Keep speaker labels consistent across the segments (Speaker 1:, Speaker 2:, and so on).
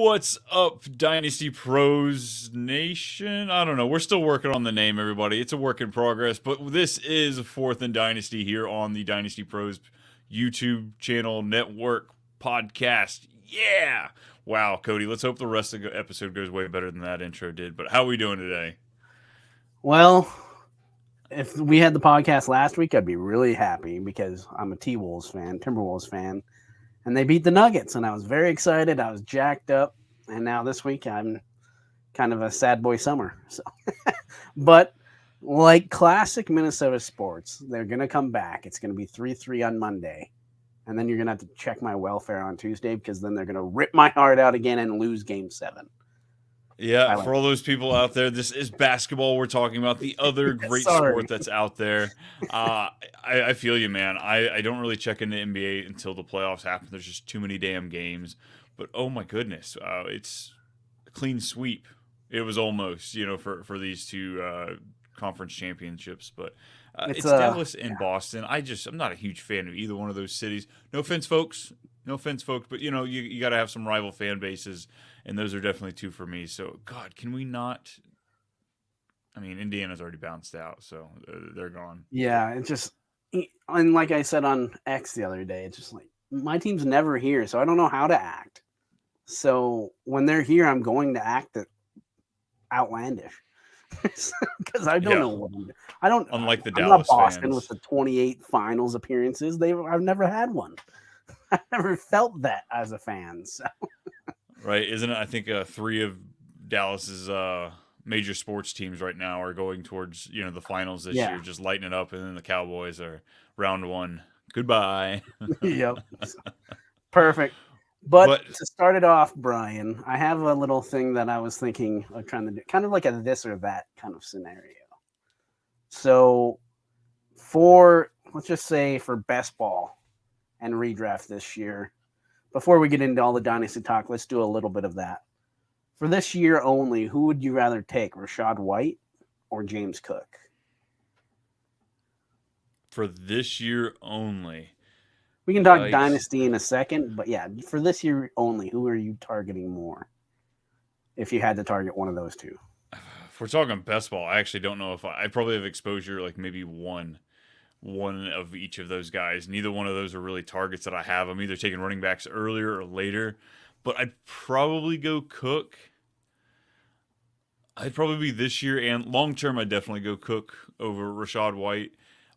Speaker 1: What's up, Dynasty Pros Nation? I don't know. We're still working on the name, everybody. It's a work in progress, but this is Fourth and Dynasty here on the Dynasty Pros YouTube channel, network, podcast. Yeah! Wow, Cody, let's hope the rest of the episode goes way better than that intro did. But how are we doing today?
Speaker 2: Well, if we had the podcast last week, I'd be really happy because I'm a T-Wolves fan, Timberwolves fan, and they beat the Nuggets, and I was very excited. I was jacked up, and now this week I'm kind of a sad boy summer. So, but like classic Minnesota sports, they're gonna come back. It's gonna be 3-3 on Monday, and then you're gonna have to check my welfare on Tuesday because then they're gonna rip my heart out again and lose Game 7.
Speaker 1: Yeah, for all those people out there, this is basketball. We're talking about the other great sport that's out there. I feel you, man. I don't really check into NBA until the playoffs happen. There's just too many damn games. But oh my goodness, it's a clean sweep. It was almost, for these two conference championships. But it's Dallas and Boston. I'm not a huge fan of either one of those cities. No offense, folks. But you got to have some rival fan bases. And those are definitely two for me. So, God, can we not? I mean, Indiana's already bounced out, so they're gone.
Speaker 2: Yeah, it's just, and like I said on X the other day, it's just like my team's never here, so I don't know how to act. So when they're here, I'm going to act outlandish because I don't know what I'm doing. I don't.
Speaker 1: Unlike the
Speaker 2: I'm
Speaker 1: Dallas
Speaker 2: not Boston
Speaker 1: fans
Speaker 2: with the 28 finals appearances. I've never had one. I've never felt that as a fan. So.
Speaker 1: Right, isn't it? I think 3 of Dallas's major sports teams right now are going towards the finals this year, just lighting it up, and then the Cowboys are round 1. Goodbye.
Speaker 2: Yep, perfect. But to start it off, Brian, I have a little thing that I was thinking of trying to do, kind of like a this or that kind of scenario. So, let's just say for best ball and redraft this year. Before we get into all the dynasty talk, let's do a little bit of that. For this year only, who would you rather take, Rachaad White or James Cook?
Speaker 1: For this year only.
Speaker 2: We can talk dynasty in a second, but yeah, for this year only, who are you targeting more if you had to target one of those two?
Speaker 1: If we're talking best ball, I actually don't know if I probably have exposure like maybe one of each of those guys. Neither one of those are really targets that I have. I'm either taking running backs earlier or later, but I'd probably go Cook. I'd probably be this year, and long term I'd definitely go Cook over Rachaad White.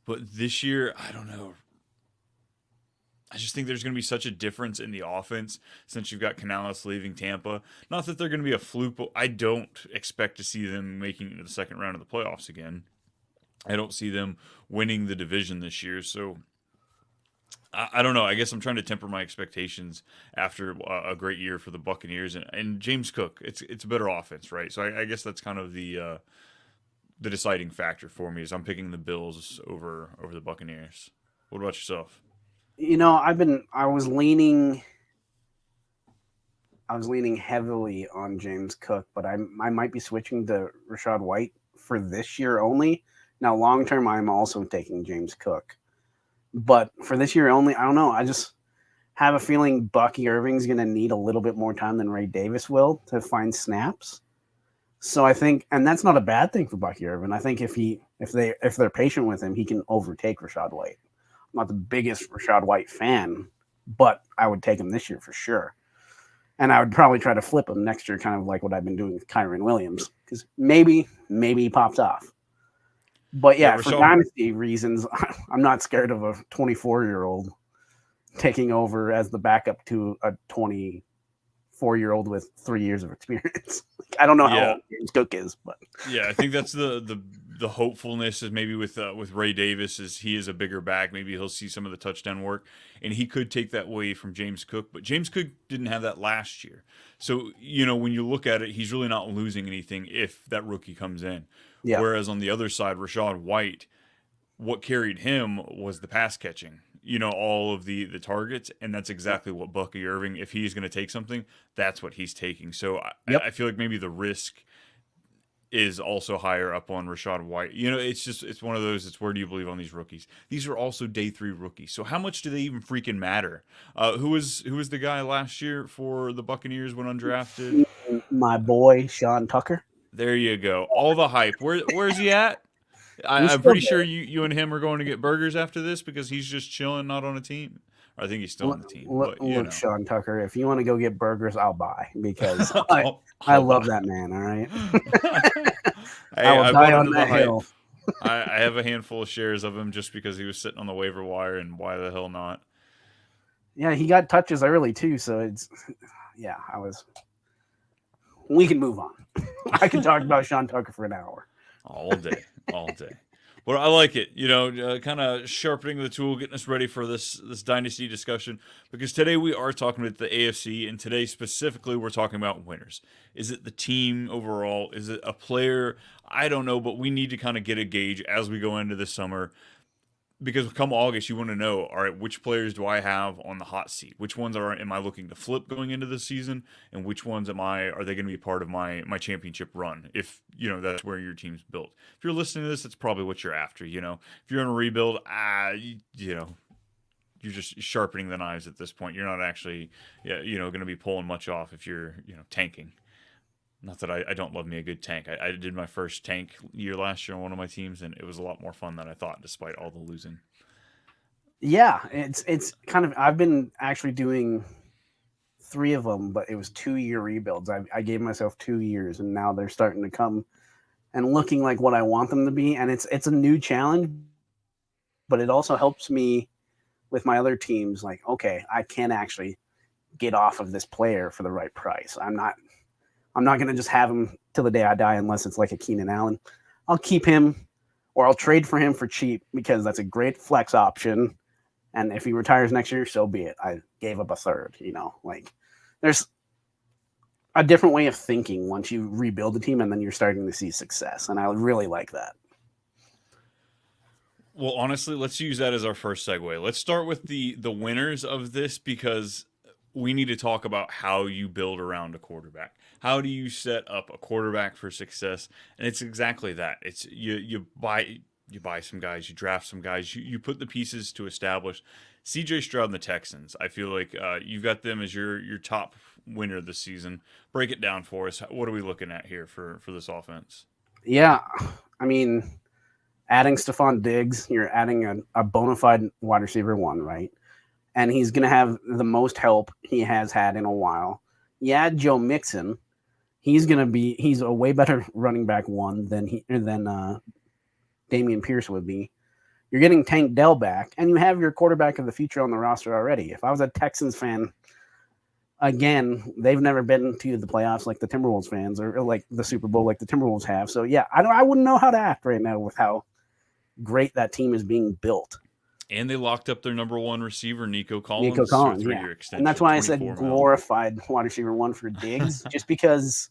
Speaker 1: But this year, I don't know. I just think there's going to be such a difference in the offense since you've got Canales leaving Tampa. Not that they're going to be a fluke, but I don't expect to see them making it to the second round of the playoffs again. I don't see them winning the division this year, so I don't know. I guess I'm trying to temper my expectations after a great year for the Buccaneers and James Cook. It's a better offense, right? So I guess that's kind of the deciding factor for me is I'm picking the Bills over the Buccaneers. What about yourself?
Speaker 2: I was leaning heavily on James Cook, but I might be switching to Rachaad White for this year only. Now, long term, I'm also taking James Cook. But for this year only, I don't know. I just have a feeling Bucky Irving's going to need a little bit more time than Ray Davis will to find snaps. So I think, and that's not a bad thing for Bucky Irving. I think if they're patient with him, he can overtake Rachaad White. I'm not the biggest Rachaad White fan, but I would take him this year for sure. And I would probably try to flip him next year, kind of like what I've been doing with Kyren Williams, because maybe he pops off. But yeah, for dynasty reasons, I'm not scared of a 24-year-old taking over as the backup to a 24-year-old with 3 years of experience. I don't know how old James Cook is, but
Speaker 1: yeah, I think that's the hopefulness is maybe with Ray Davis is he is a bigger back. Maybe he'll see some of the touchdown work, and he could take that away from James Cook. But James Cook didn't have that last year, so when you look at it, he's really not losing anything if that rookie comes in. Yeah. Whereas on the other side, Rachaad White, what carried him was the pass catching, all of the targets. And that's exactly what Bucky Irving, if he's going to take something, that's what he's taking. So I feel like maybe the risk is also higher up on Rachaad White. It's one of those. It's where do you believe on these rookies? These are also day 3 rookies. So how much do they even freaking matter? Who was the guy last year for the Buccaneers when undrafted?
Speaker 2: My boy Sean Tucker.
Speaker 1: There you go. All the hype. Where's he at?
Speaker 2: He's
Speaker 1: I'm
Speaker 2: still
Speaker 1: pretty sure
Speaker 2: there.
Speaker 1: you and him are going to get burgers after this because he's just chilling, not on a team. I think he's still on the team, but
Speaker 2: Look, Sean Tucker, if you want to go get burgers, I'll buy because I
Speaker 1: I'll
Speaker 2: love
Speaker 1: buy.
Speaker 2: that man. All right, I
Speaker 1: Hey,
Speaker 2: will
Speaker 1: I
Speaker 2: die
Speaker 1: bought
Speaker 2: on
Speaker 1: into the
Speaker 2: that
Speaker 1: hype.
Speaker 2: hill.
Speaker 1: I have a handful of shares of him just because he was sitting on the waiver wire, and why the hell not?
Speaker 2: Yeah, he got touches early too, so we can move on. I can talk about Sean Tucker for an hour.
Speaker 1: All day, all day. But I like it, kind of sharpening the tool, getting us ready for this dynasty discussion. Because today we are talking about the AFC, and today specifically we're talking about winners. Is it the team overall? Is it a player? I don't know, but we need to kind of get a gauge as we go into the summer. Because come August, you want to know, all right, which players do I have on the hot seat? Which ones am I looking to flip going into the season, and which ones are they going to be part of my championship run? If that's where your team's built. If you're listening to this, that's probably what you're after. If you're in a rebuild, you're just sharpening the knives at this point. You're not actually, going to be pulling much off if you're tanking. Not that I don't love me a good tank. I did my first tank year last year on one of my teams, and it was a lot more fun than I thought, despite all the losing.
Speaker 2: Yeah, it's kind of. I've been actually doing 3 of them, but it was 2-year rebuilds. I gave myself 2 years, and now they're starting to come and looking like what I want them to be. And it's a new challenge, but it also helps me with my other teams. Like, okay, I can actually get off of this player for the right price. I'm not going to just have him till the day I die unless it's like a Keenan Allen. I'll keep him or I'll trade for him for cheap because that's a great flex option. And if he retires next year, so be it. I gave up a third, like there's a different way of thinking once you rebuild the team and then you're starting to see success. And I really like that.
Speaker 1: Well, honestly, let's use that as our first segue. Let's start with the winners of this because we need to talk about how you build around a quarterback. How do you set up a quarterback for success? And it's exactly that. It's you buy some guys, you draft some guys, you put the pieces to establish. CJ Stroud and the Texans, I feel like you've got them as your top winner this season. Break it down for us. What are we looking at here for this offense?
Speaker 2: Yeah, I mean, adding Stephon Diggs, you're adding a bona fide wide receiver 1, right? And he's going to have the most help he has had in a while. You add Joe Mixon, he's a way better running back 1 than Damian Pierce would be. You're getting Tank Dell back, and you have your quarterback of the future on the roster already. If I was a Texans fan, again, they've never been to the playoffs like the Timberwolves fans or like the Super Bowl like the Timberwolves have. So, yeah, I wouldn't know how to act right now with how great that team is being built.
Speaker 1: And they locked up their number 1 receiver, Nico Collins,
Speaker 2: yeah.
Speaker 1: 3-year extension.
Speaker 2: And that's why I said glorified wide receiver 1 for Diggs, just because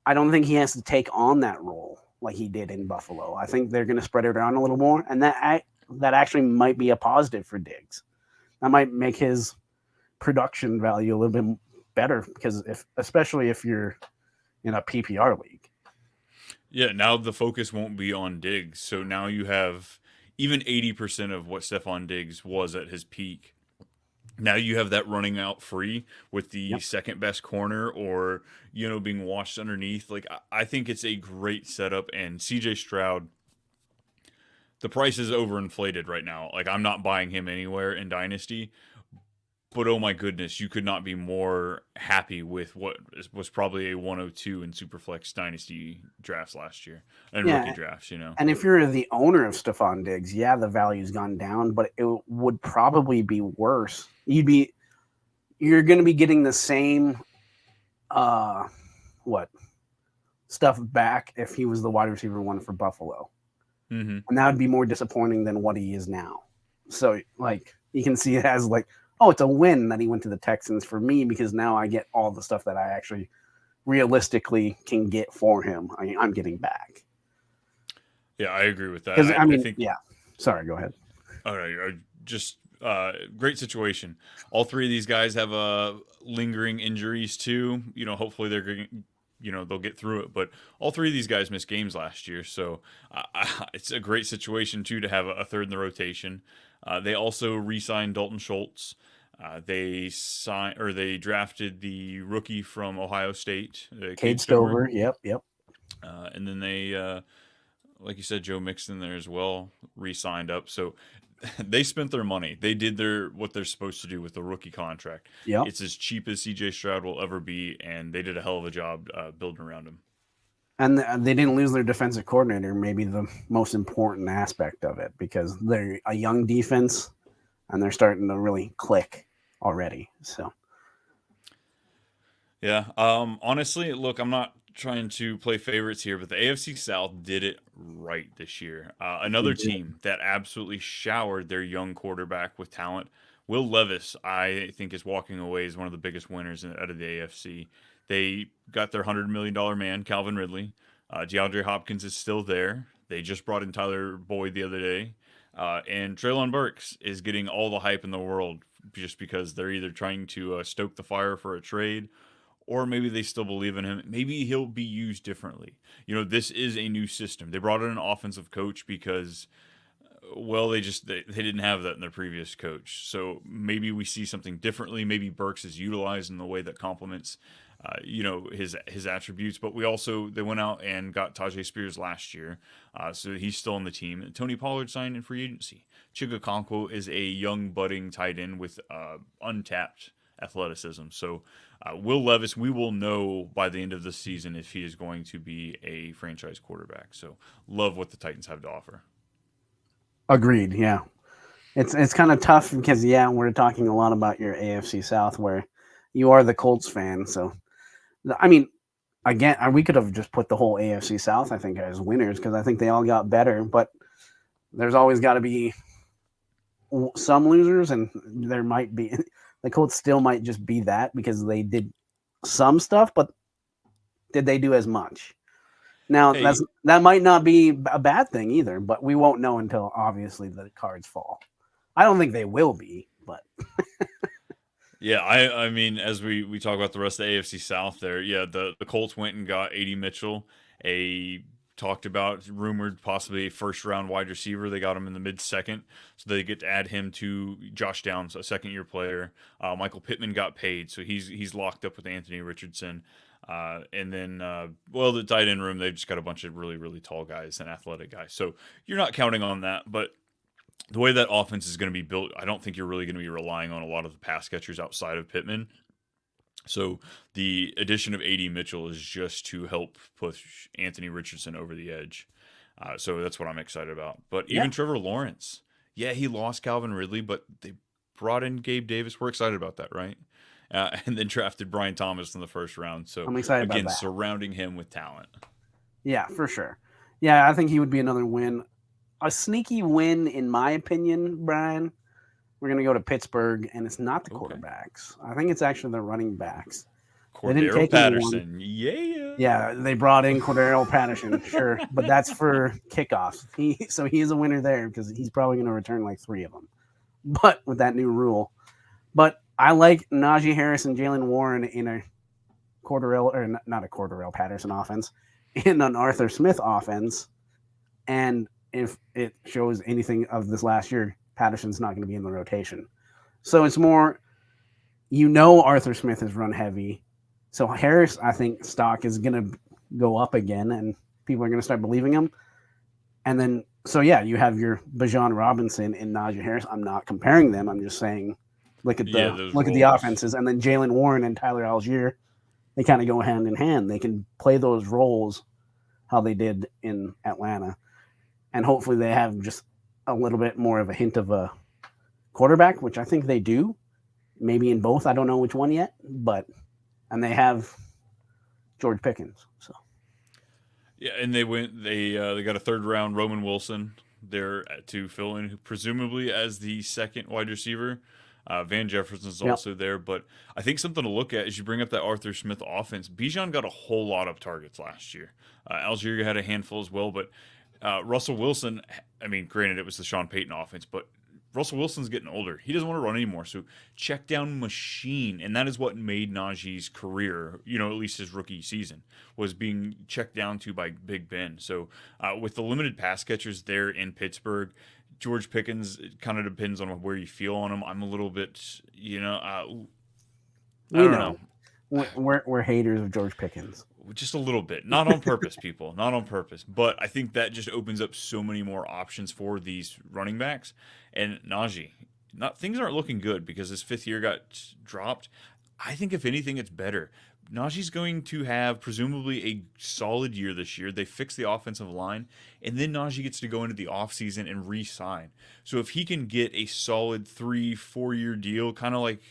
Speaker 2: I don't think he has to take on that role like he did in Buffalo. I think they're going to spread it around a little more, and that actually might be a positive for Diggs. That might make his production value a little bit better because especially if you're in a PPR league.
Speaker 1: Yeah, now the focus won't be on Diggs. So now you have even 80% of what Stephon Diggs was at his peak. Now you have that running out free with the second best corner or, being washed underneath. Like, I think it's a great setup. And CJ Stroud, the price is overinflated right now. Like, I'm not buying him anywhere in Dynasty. But oh my goodness, you could not be more happy with what was probably a 102 in Superflex Dynasty drafts last year and rookie drafts,
Speaker 2: And if you're the owner of Stephon Diggs, the value's gone down, but it would probably be worse. You're going to be getting the same stuff back if he was the wide receiver 1 for Buffalo.
Speaker 1: Mm-hmm.
Speaker 2: And that would be more disappointing than what he is now. So, like, you can see it as like, oh, it's a win that he went to the Texans for me because now I get all the stuff that I actually realistically can get for him. I'm getting back.
Speaker 1: Yeah, I agree with that.
Speaker 2: I think, Sorry, go ahead.
Speaker 1: All right, just great situation. All 3 of these guys have lingering injuries too. Hopefully they're they'll get through it. But all three of these guys missed games last year, so it's a great situation too to have a third in the rotation. They also re-signed Dalton Schultz. They drafted the rookie from Ohio State,
Speaker 2: Cade
Speaker 1: Cade Stover.
Speaker 2: Stover. Yep.
Speaker 1: And then they, like you said, Joe Mixon there as well, re-signed up. So they spent their money. They did what they're supposed to do with the rookie contract.
Speaker 2: Yep.
Speaker 1: It's as cheap as CJ Stroud will ever be, and they did a hell of a job building around him.
Speaker 2: And they didn't lose their defensive coordinator, maybe the most important aspect of it, because they're a young defense and they're starting to really click already. So,
Speaker 1: yeah. Honestly, look, I'm not trying to play favorites here, but the AFC South did it right this year. Another team that absolutely showered their young quarterback with talent. Will Levis, I think, is walking away as one of the biggest winners out of the AFC. They got their $100 million man, Calvin Ridley. DeAndre Hopkins is still there. They just brought in Tyler Boyd the other day. And Treylon Burks is getting all the hype in the world just because they're either trying to stoke the fire for a trade, or maybe they still believe in him. Maybe he'll be used differently. This is a new system. They brought in an offensive coach because, well, they didn't have that in their previous coach. So maybe we see something differently. Maybe Burks is utilized in the way that complements, his attributes. But they went out and got Tajay Spears last year, so he's still on the team. And Tony Pollard signed in free agency. Chigakonkwo is a young budding tight end with untapped athleticism. So Will Levis, we will know by the end of the season if he is going to be a franchise quarterback. So love what the Titans have to offer.
Speaker 2: Agreed. Yeah, it's kind of tough because we're talking a lot about your AFC South where you are the Colts fan. So, I mean, again, we could have just put the whole AFC South, I think, as winners because I think they all got better. But there's always got to be some losers, and there might be. The Colts still might just be that because they did some stuff, but did they do as much? Now, that might not be a bad thing either, but we won't know until, obviously, the cards fall. I don't think they will be, but...
Speaker 1: Yeah, I mean, as we talk about the rest of the AFC South there, the Colts went and got A.D. Mitchell, rumored possibly a first-round wide receiver. They got him in the mid-second, so they get to add him to Josh Downs, a second-year player. Michael Pittman got paid, so he's locked up with Anthony Richardson. And then, the tight end room, they've just got a bunch of really, really tall guys and athletic guys. So you're not counting on that, but the way that offense is going to be built, I don't think you're really going to be relying on a lot of the pass catchers outside of Pittman. So the addition of A.D. Mitchell is just to help push Anthony Richardson over the edge. So that's what I'm excited about. But even Trevor Lawrence, he lost Calvin Ridley, but they brought in Gabe Davis. We're excited about that, right? And then drafted Brian Thomas in the first round. So
Speaker 2: I'm excited about that.
Speaker 1: Surrounding him with talent.
Speaker 2: Yeah, for sure. Yeah, I think he would be another win. A sneaky win, in my opinion, Brian. We're going to go to Pittsburgh, and it's not the quarterbacks. I think it's actually the running backs.
Speaker 1: Cordero Patterson. Yeah,
Speaker 2: they brought in Cordero Patterson, sure. But that's for kickoffs. So he is a winner there because he's probably going to return like 3 of them. But with that new rule. But I like Najee Harris and Jalen Warren in a not a Cordero Patterson offense, in an Arthur Smith offense. And if it shows anything of this last year, Patterson's not going to be in the rotation. So it's more, Arthur Smith is run heavy. So Harris, I think stock is going to go up again and people are going to start believing him. And then, you have your Bijan Robinson and Najee Harris. I'm not comparing them. I'm just saying, look at the offenses. And then Jalen Warren and Tyler Algier, they kind of go hand in hand. They can play those roles how they did in Atlanta. And hopefully they have just a little bit more of a hint of a quarterback, which I think they do. Maybe in both. I don't know which one yet. And they have George Pickens. So.
Speaker 1: Yeah, and they got a third round Roman Wilson there to fill in, presumably as the second wide receiver. Van Jefferson's also there, but I think something to look at is you bring up that Arthur Smith offense. Bijan got a whole lot of targets last year. Algier had a handful as well, but Russell Wilson, I mean, granted it was the Sean Payton offense, but Russell Wilson's getting older. He doesn't want to run anymore. So check down machine. And that is what made Najee's career, at least his rookie season, was being checked down to by Big Ben. So with the limited pass catchers there in Pittsburgh, George Pickens, it kind of depends on where you feel on him. I'm a little bit, I don't know.
Speaker 2: We're haters of George Pickens.
Speaker 1: Just a little bit. Not on purpose, people. Not on purpose. But I think that just opens up so many more options for these running backs. And Najee, things aren't looking good because his 5th year got dropped. I think, if anything, it's better. Najee's going to have presumably a solid year this year. They fix the offensive line, and then Najee gets to go into the offseason and re-sign. So if he can get a solid 3-4 year deal, kind of like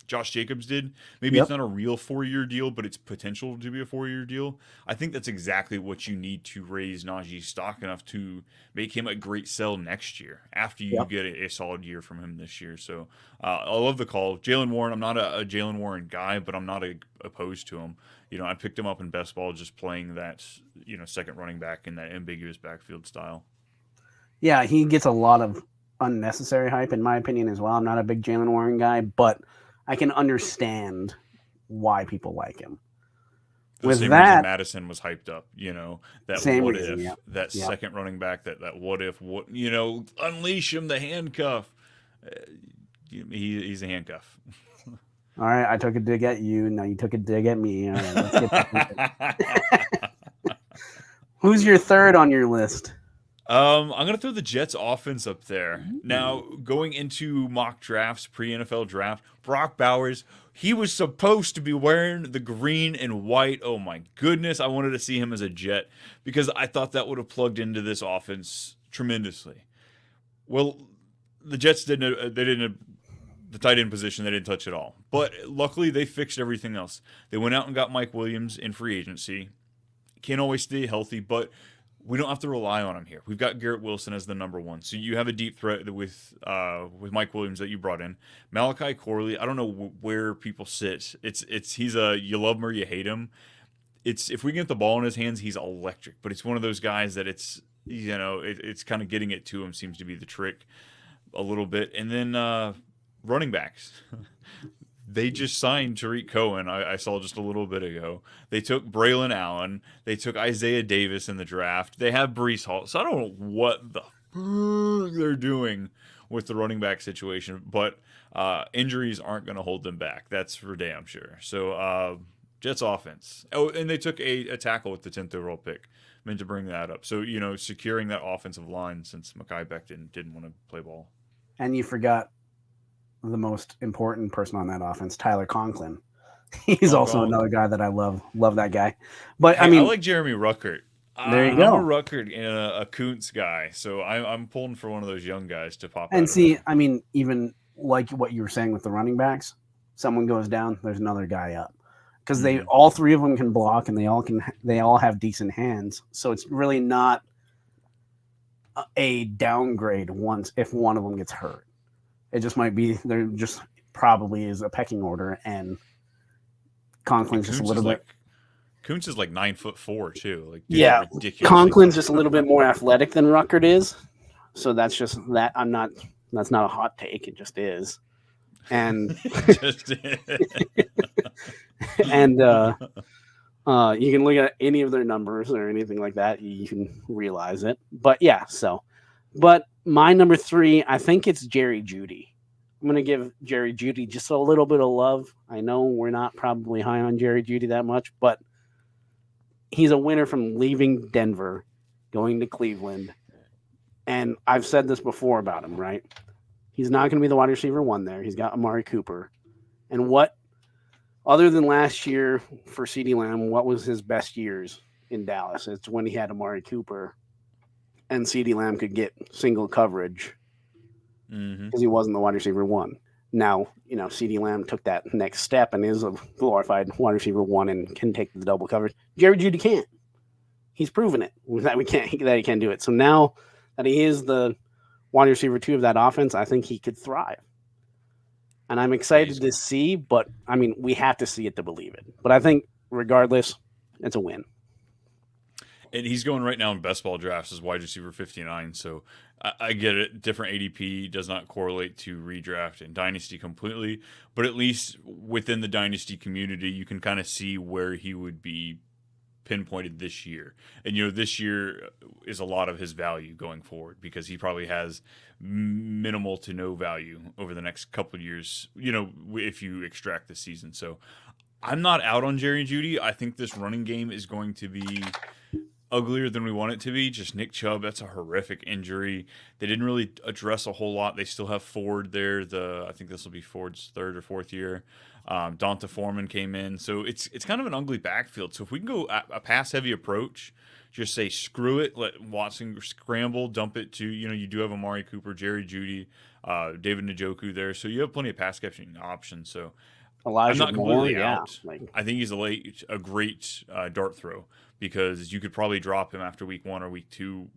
Speaker 1: Josh Jacobs did. Maybe It's not a real 4-year deal, but it's potential to be a 4-year deal. I think that's exactly what you need to raise Najee's stock enough to make him a great sell next year after you get a solid year from him this year. So I love the call. Jalen Warren, I'm not a Jalen Warren guy, but I'm not opposed to him. I picked him up in best ball just playing that, second running back in that ambiguous backfield style.
Speaker 2: Yeah, he gets a lot of unnecessary hype, in my opinion, as well. I'm not a big Jalen Warren guy, but I can understand why people like him.
Speaker 1: The same reason Madison was hyped up, that
Speaker 2: same
Speaker 1: what
Speaker 2: reason,
Speaker 1: if, that second running back, that what if, unleash him, the handcuff. He's a handcuff.
Speaker 2: All right, I took a dig at you. Now you took a dig at me. All right, let's get Who's your third on your list?
Speaker 1: I'm going to throw the Jets offense up there. Now, going into mock drafts, pre-NFL draft, Brock Bowers, he was supposed to be wearing the green and white. Oh my goodness, I wanted to see him as a Jet because I thought that would have plugged into this offense tremendously. Well, the Jets didn't the tight end position, they didn't touch at all. But luckily, they fixed everything else. They went out and got Mike Williams in free agency. Can't always stay healthy, but we don't have to rely on him here. We've got Garrett Wilson as the number one. So you have a deep threat with Mike Williams that you brought in. Malachi Corley, I don't know where people sit. He's you love him or you hate him. If we get the ball in his hands, he's electric. But it's one of those guys that it's kind of getting it to him seems to be the trick a little bit. And then running backs. They just signed Tariq Cohen, I saw just a little bit ago. They took Braylon Allen. They took Isaiah Davis in the draft. They have Breece Hall. So I don't know what they're doing with the running back situation, but injuries aren't going to hold them back. That's for damn sure. So Jets offense. Oh, and they took a tackle with the 10th overall pick. Meant to bring that up. So, securing that offensive line since Mekhi Becton didn't want to play ball.
Speaker 2: And you forgot the most important person on that offense, Tyler Conklin. He's also another guy that I love. Love that guy. But
Speaker 1: I like Jeremy Ruckert.
Speaker 2: There you go.
Speaker 1: I'm a Ruckert and a Kuntz guy, so I'm pulling for one of those young guys to pop.
Speaker 2: And see, I mean, even like what you were saying with the running backs, someone goes down, there's another guy up, because they all three of them can block and they all have decent hands. So it's really not a downgrade if one of them gets hurt. It just might be there just probably is a pecking order, and Conklin's just a little bit.
Speaker 1: Kuntz is like 9'4" too. Ridiculous.
Speaker 2: Conklin's just a little bit more athletic than Ruckert is, so that's just that. That's not a hot take. It just is, and and you can look at any of their numbers or anything like that. You can realize it, but yeah. But my number 3, I think it's Jerry Jeudy. I'm going to give Jerry Jeudy just a little bit of love. I know we're not probably high on Jerry Jeudy that much, but he's a winner from leaving Denver, going to Cleveland. And I've said this before about him, right? He's not going to be the wide receiver 1 there. He's got Amari Cooper. And other than last year for CeeDee Lamb, what was his best years in Dallas? It's when he had Amari Cooper and CeeDee Lamb could get single coverage because he wasn't the wide receiver 1. Now, CeeDee Lamb took that next step and is a glorified wide receiver 1 and can take the double coverage. Jerry Jeudy can't. He's proven it that he can do it. So now that he is the wide receiver 2 of that offense, I think he could thrive. And I'm excited to see, but I mean, we have to see it to believe it. But I think regardless, it's a win.
Speaker 1: And he's going right now in best ball drafts as wide receiver 59. So I get it. Different ADP does not correlate to redraft and Dynasty completely. But at least within the Dynasty community, you can kind of see where he would be pinpointed this year. And, this year is a lot of his value going forward because he probably has minimal to no value over the next couple of years, if you extract the season. So I'm not out on Jerry Jeudy. I think this running game is going to be uglier than we want it to be. Just Nick Chubb, that's a horrific injury. They didn't really address a whole lot. They still have Ford there. I think this will be Ford's third or fourth year. Donta Foreman came in. So it's kind of an ugly backfield. So if we can go a pass-heavy approach, just say screw it, let Watson scramble, dump it to, you do have Amari Cooper, Jerry Jeudy, David Njoku there. So you have plenty of pass-catching options. So
Speaker 2: Elijah
Speaker 1: I'm not completely
Speaker 2: Moore,
Speaker 1: out. I think he's a great dart throw because you could probably drop him after week 1 or week 2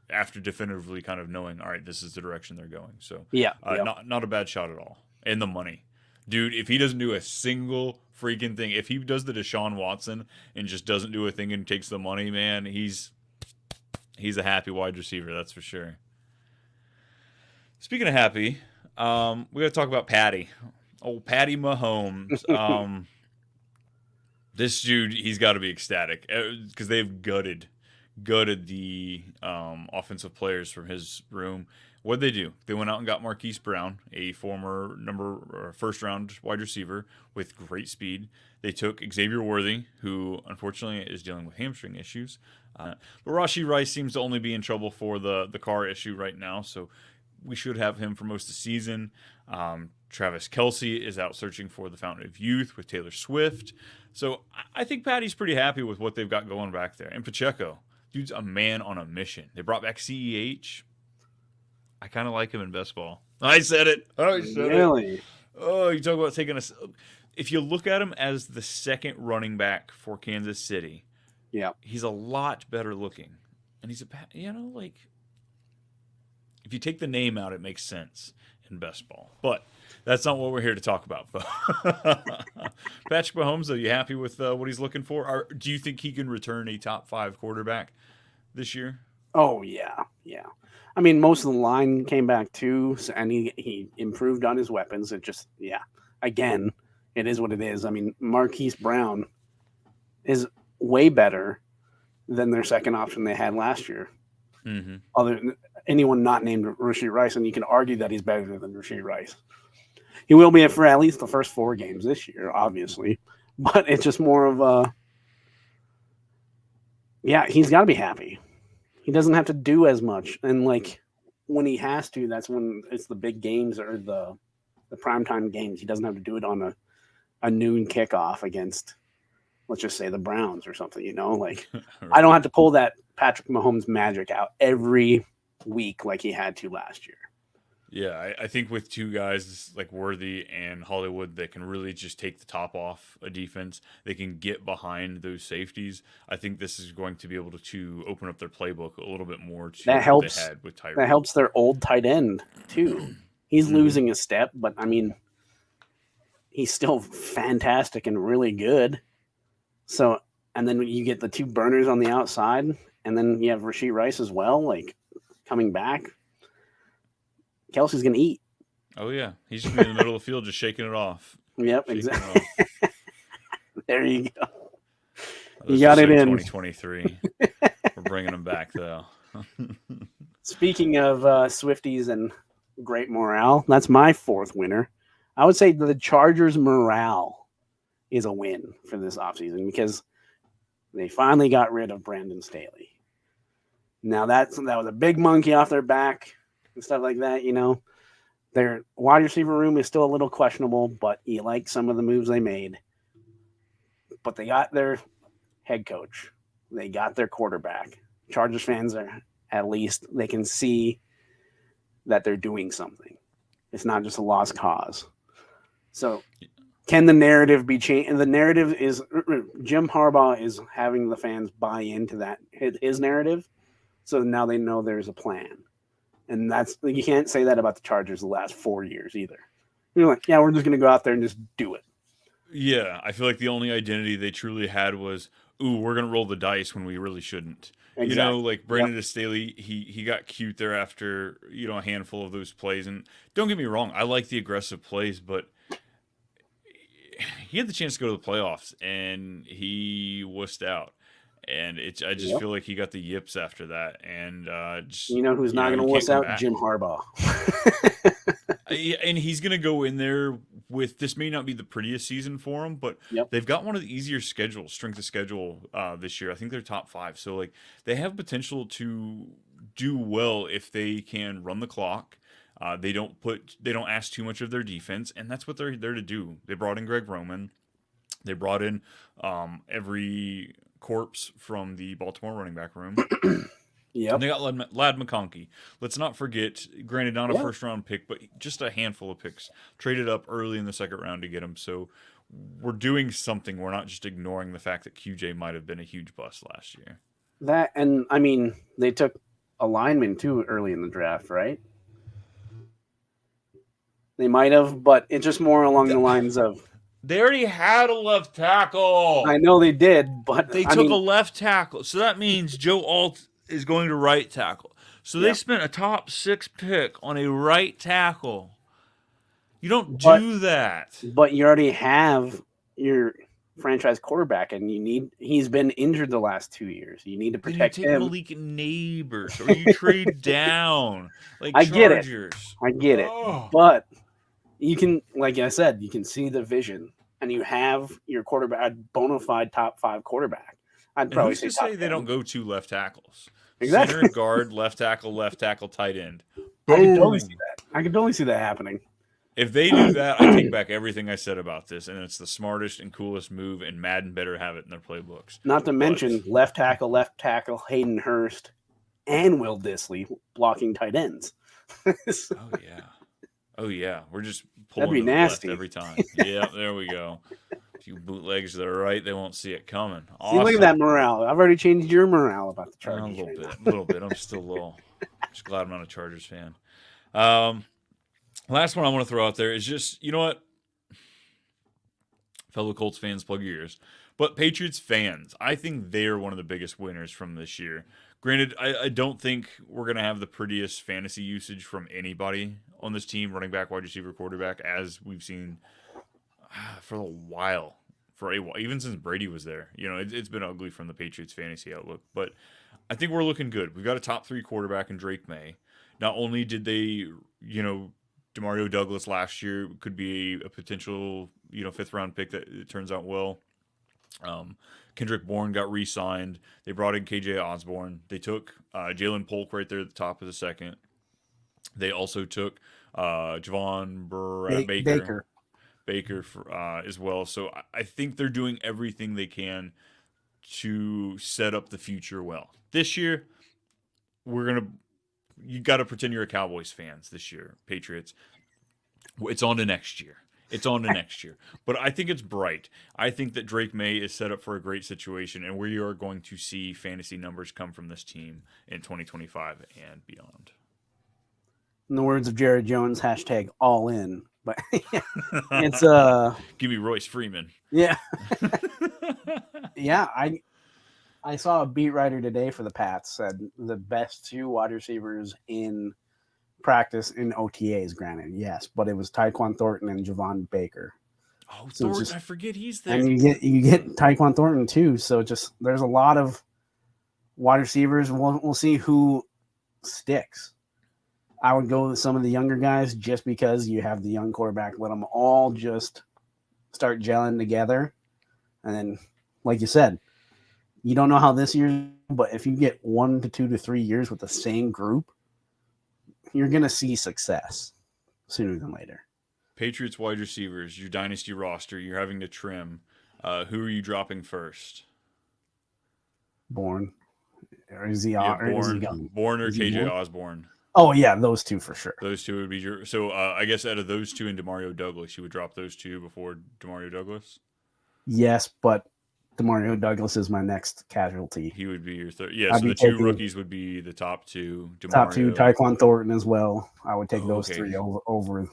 Speaker 1: after definitively kind of knowing, all right, this is the direction they're going. So not a bad shot at all. And the money. Dude, if he doesn't do a single freaking thing, if he does the Deshaun Watson and just doesn't do a thing and takes the money, man, he's a happy wide receiver, that's for sure. Speaking of happy, we got to talk about Patty. Old Patty Mahomes. This dude, he's got to be ecstatic because they've gutted the offensive players from his room. What'd they do? They went out and got Marquise Brown, a former first-round wide receiver with great speed. They took Xavier Worthy, who unfortunately is dealing with hamstring issues. But Rashee Rice seems to only be in trouble for the car issue right now, so we should have him for most of the season. Travis Kelce is out searching for the Fountain of Youth with Taylor Swift. So I think Patty's pretty happy with what they've got going back there. And Pacheco, dude's a man on a mission. They brought back CEH. I kind of like him in best ball. I said it.
Speaker 2: Really?
Speaker 1: Oh, you talk about taking us. If you look at him as the second running back for Kansas City, he's a lot better looking. And he's if you take the name out, it makes sense in best ball. But that's not what we're here to talk about. Patrick Mahomes, are you happy with what he's looking for? Or do you think he can return a top 5 quarterback this year?
Speaker 2: Oh, yeah. I mean, most of the line came back too, and he improved on his weapons. It just, again, it is what it is. I mean, Marquise Brown is way better than their second option they had last year. Mm-hmm. Other than anyone not named Rashee Rice, and you can argue that he's better than Rashee Rice. He will be for at least the first 4 games this year, obviously. But it's just more of he's got to be happy. He doesn't have to do as much. And, when he has to, that's when it's the big games or the primetime games. He doesn't have to do it on a noon kickoff against, let's just say, the Browns or something, Right. I don't have to pull that Patrick Mahomes magic out every week like he had to last year.
Speaker 1: Yeah, I think with 2 guys like Worthy and Hollywood that can really just take the top off a defense, they can get behind those safeties. I think this is going to be able to open up their playbook a little bit more to what they had with Tyreek.
Speaker 2: That helps their old tight end, too. He's losing a step, but, I mean, he's still fantastic and really good. So, and then you get the 2 burners on the outside, and then you have Rashee Rice as well, coming back. Kelsey's going to eat.
Speaker 1: Oh, yeah. He's just going to be in the middle of the field just shaking it off.
Speaker 2: Yep, exactly. There you go. You got it in.
Speaker 1: 2023. We're bringing him back, though.
Speaker 2: Speaking of Swifties and great morale, that's my 4th winner. I would say the Chargers' morale is a win for this offseason because they finally got rid of Brandon Staley. Now, that was a big monkey off their back and stuff like that, Their wide receiver room is still a little questionable, but you like some of the moves they made. But they got their head coach. They got their quarterback. Chargers fans at least, they can see that they're doing something. It's not just a lost cause. So can the narrative be changed? And the narrative is Jim Harbaugh is having the fans buy into that, his narrative. So now they know there's a plan. And you can't say that about the Chargers the last 4 years either. You're like, we're just going to go out there and just do it.
Speaker 1: Yeah, I feel like the only identity they truly had was, we're going to roll the dice when we really shouldn't.
Speaker 2: Exactly.
Speaker 1: Like Brandon Staley, he got cute there after, a handful of those plays. And don't get me wrong, I like the aggressive plays, but he had the chance to go to the playoffs and he wussed out. And I just
Speaker 2: Yep.
Speaker 1: feel like he got the yips after that. And
Speaker 2: You know who's not going to
Speaker 1: you can't
Speaker 2: wuss
Speaker 1: come
Speaker 2: out?
Speaker 1: back.
Speaker 2: Jim Harbaugh.
Speaker 1: And he's going to go in there with, this may not be the prettiest season for him, but
Speaker 2: Yep.
Speaker 1: they've got one of the easier strength of schedule this year. I think they're top 5. So like they have potential to do well if they can run the clock. They don't ask too much of their defense, and that's what they're there to do. They brought in Greg Roman. They brought in every corpse from the Baltimore running back room.
Speaker 2: Yep.
Speaker 1: And they got Lad McConkey. Let's not forget, granted, not a
Speaker 2: Yeah.
Speaker 1: first-round pick, but just a handful of picks. Traded up early in the second round to get him. So we're doing something. We're not just ignoring the fact that QJ might have been a huge bust last year.
Speaker 2: That, and I mean, they took a lineman too early in the draft, right? They might have, but it's just more along the lines of,
Speaker 1: They already had a left tackle.
Speaker 2: I know they did, but
Speaker 1: They
Speaker 2: I
Speaker 1: took
Speaker 2: mean,
Speaker 1: a left tackle. So that means Joe Alt is going to right tackle. So they
Speaker 2: Yep.
Speaker 1: spent a top 6 pick on a right tackle. You don't
Speaker 2: But-
Speaker 1: do that.
Speaker 2: but you already have your franchise quarterback, and he's been injured the last 2 years. You need to
Speaker 1: Then you
Speaker 2: protect
Speaker 1: take
Speaker 2: him.
Speaker 1: Malik Neighbors, or you trade down like
Speaker 2: I get it.
Speaker 1: Chargers.
Speaker 2: I get it,
Speaker 1: Oh.
Speaker 2: but you can, like I said, you can see the vision, and you have your quarterback, a bona fide top 5 quarterback. I'd
Speaker 1: And
Speaker 2: probably
Speaker 1: who's to
Speaker 2: top
Speaker 1: say they
Speaker 2: 10.
Speaker 1: don't go 2 left tackles?
Speaker 2: Exactly.
Speaker 1: Center and guard, left tackle, tight end.
Speaker 2: I can totally
Speaker 1: Boom.
Speaker 2: see that. I can totally see that happening.
Speaker 1: If they do that, I take back everything I said about this, and it's the smartest and coolest move, and Madden better have it in their playbooks.
Speaker 2: Not to mention left tackle, Hayden Hurst, and Will Dissly blocking tight ends.
Speaker 1: Oh yeah, we're just
Speaker 2: That'd
Speaker 1: pulling
Speaker 2: be
Speaker 1: to the left
Speaker 2: nasty.
Speaker 1: every time. Yeah, there we go. If you bootlegs to the right, they won't see it coming.
Speaker 2: See,
Speaker 1: Awesome.
Speaker 2: look at that morale. I've already changed your morale about the
Speaker 1: A
Speaker 2: Chargers.
Speaker 1: little bit. I'm still a little. Just glad I'm not a Chargers fan. Last one I want to throw out there is just, you know what? Fellow Colts fans, plug your ears. But Patriots fans, I think they're one of the biggest winners from this year. Granted, I don't think we're going to have the prettiest fantasy usage from anybody on this team, running back, wide receiver, quarterback, as we've seen for a while. Even since Brady was there. It's been ugly from the Patriots fantasy outlook. But I think we're looking good. We've got a top 3 quarterback in Drake May. Not only did they, DeMario Douglas last year could be a potential, 5th round pick that it turns out well. Kendrick Bourne got re-signed. They brought in KJ Osborne. They took Jalen Polk right there at the top of the second. They also took Javon Baker for, as well. So I think they're doing everything they can to set up the future well. This year, you got to pretend you're a Cowboys fans this year, Patriots. It's on to next year. But I think it's bright. I think that Drake May is set up for a great situation, and we are going to see fantasy numbers come from this team in 2025 and beyond.
Speaker 2: In the words of Jared Jones, # all in. But it's
Speaker 1: give me Royce Freeman.
Speaker 2: Yeah. Yeah, I saw a beat writer today for the Pats said the best 2 wide receivers in practice in OTAs, granted, yes, but it was Tyquan Thornton and Javon Baker.
Speaker 1: Oh, so Thornton, I forget he's there.
Speaker 2: And you get Tyquan Thornton too, so just there's a lot of wide receivers. We'll see who sticks. I would go with some of the younger guys just because you have the young quarterback. Let them all just start gelling together. And then, like you said, you don't know how this year, but if you get 1 to 2 to 3 years with the same group, you're going to see success sooner than later.
Speaker 1: Patriots wide receivers, your dynasty roster, you're having to trim. Who are you dropping first?
Speaker 2: Bourne. Or is he
Speaker 1: Bourne or KJ Osborne?
Speaker 2: Oh, yeah, those 2 for sure.
Speaker 1: Those 2 would be your... So, I guess out of those 2 and DeMario Douglas, you would drop those 2 before DeMario Douglas?
Speaker 2: Yes, but DeMario Douglas is my next casualty.
Speaker 1: He would be your third. Yeah, so the 2 rookies would be the top 2. DeMario.
Speaker 2: Top 2, Tyquan Thornton as well. I would take those 3 over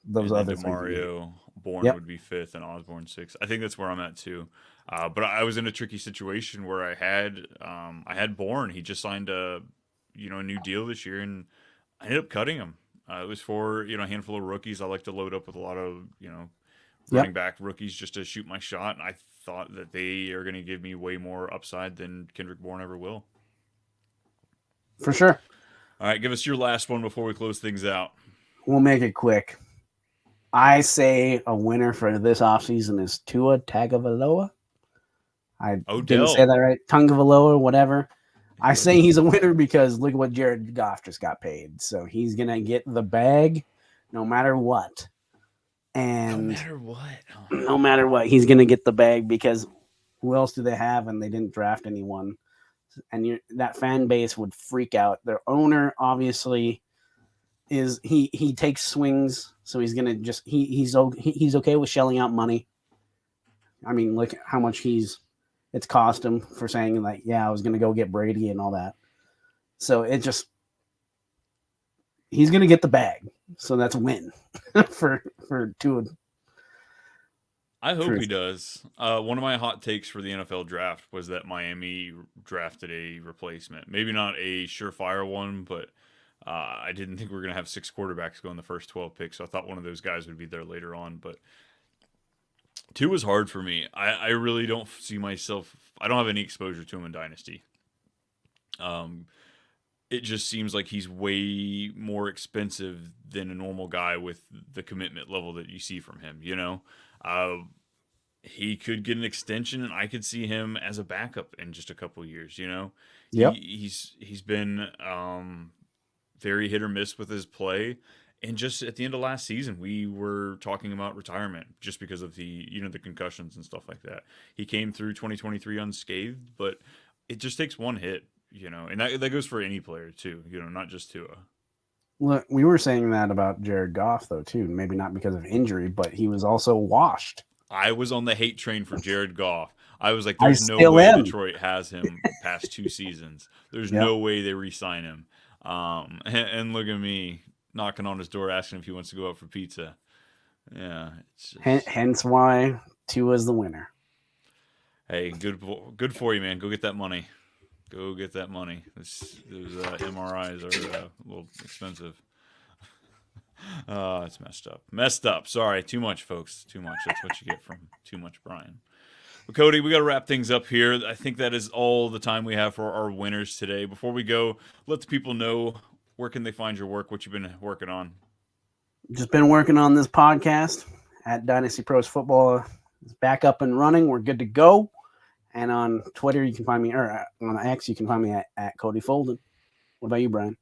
Speaker 2: those other 3.
Speaker 1: DeMario, Bourne would be 5th and Osborne 6th. I think that's where I'm at too. But I was in a tricky situation where I had Bourne. He just signed a new deal this year, and I ended up cutting him. It was for a handful of rookies. I like to load up with a lot of running
Speaker 2: Yep,
Speaker 1: back rookies just to shoot my shot, and I thought that they are going to give me way more upside than Kendrick Bourne ever will.
Speaker 2: for sure.
Speaker 1: All right, give us your last one before we close things out.
Speaker 2: We'll make it quick. I say a winner for this offseason is Tua Tagovailoa. I didn't say
Speaker 1: Odell.
Speaker 2: that right. Tungavailoa, whatever. I say he's a winner because look at what Jared Goff just got paid. So he's going to get the bag no matter what. And
Speaker 1: No matter what.
Speaker 2: no matter what, he's going to get the bag because who else do they have? And they didn't draft anyone. And that fan base would freak out. Their owner, obviously, is he takes swings. So he's going to just, he's okay with shelling out money. I mean, look how much it's cost him for saying like, yeah, I was going to go get Brady and all that. So he's going to get the bag. So that's a win for Tua.
Speaker 1: I hope he does. One of my hot takes for the NFL draft was that Miami drafted a replacement. Maybe not a surefire one, but I didn't think we were going to have 6 quarterbacks go in the first 12 picks. So I thought one of those guys would be there later on. But 2 was hard for me. I really don't see myself. I don't have any exposure to him in Dynasty. It just seems like he's way more expensive than a normal guy with the commitment level that you see from him. He could get an extension, and I could see him as a backup in just a couple years.
Speaker 2: Yep.
Speaker 1: He's been very hit or miss with his play. And just at the end of last season, we were talking about retirement just because of the concussions and stuff like that. He came through 2023 unscathed, but it just takes one hit, and that goes for any player too, not just Tua.
Speaker 2: Look, we were saying that about Jared Goff though too. Maybe not because of injury, but he was also washed.
Speaker 1: I was on the hate train for Jared Goff. I was like,
Speaker 2: I
Speaker 1: there's no
Speaker 2: still
Speaker 1: way
Speaker 2: am.
Speaker 1: Detroit has him past 2 seasons. There's
Speaker 2: Yep.
Speaker 1: no way they re-sign him. And look at me knocking on his door asking if he wants to go out for pizza. Yeah. It's just,
Speaker 2: Hence why Tua's the winner.
Speaker 1: hey, good for you, man. Go get that money. Go get that money. Those MRIs are a little expensive. It's messed up. Messed up. Sorry. Too much, folks. Too much. That's what you get from too much Brian. But Cody, we got to wrap things up here. I think that is all the time we have for our winners today. Before we go, let the people know where can they find your work, what you've been working on.
Speaker 2: Just been working on this podcast at Dynasty Pros Football. It's back up and running. We're good to go. And on Twitter, you can find me, or on X, you can find me at Cody Folden. What about you, Brian?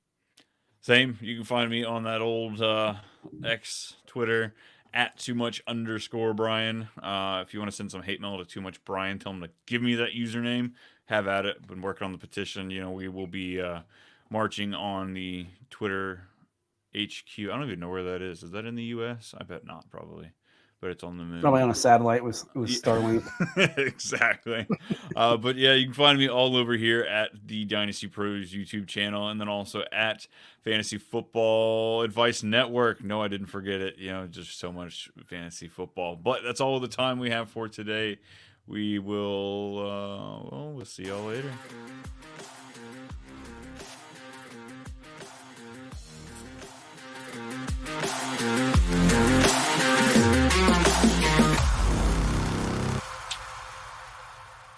Speaker 1: Same. You can find me on that old X Twitter at @too_much_Brian. If you want to send some hate mail to Too Much Brian, tell him to give me that username. Have at it. Been working on the petition. We will be marching on the Twitter HQ. I don't even know where that is. Is that in the U.S.? I bet not, probably. But it's on the moon.
Speaker 2: Probably on a satellite with Starlink.
Speaker 1: Exactly. But yeah, you can find me all over here at the Dynasty Pros YouTube channel, and then also at Fantasy Football Advice Network. No, I didn't forget it. Just so much fantasy football. But that's all the time we have for today. We will we'll see y'all later.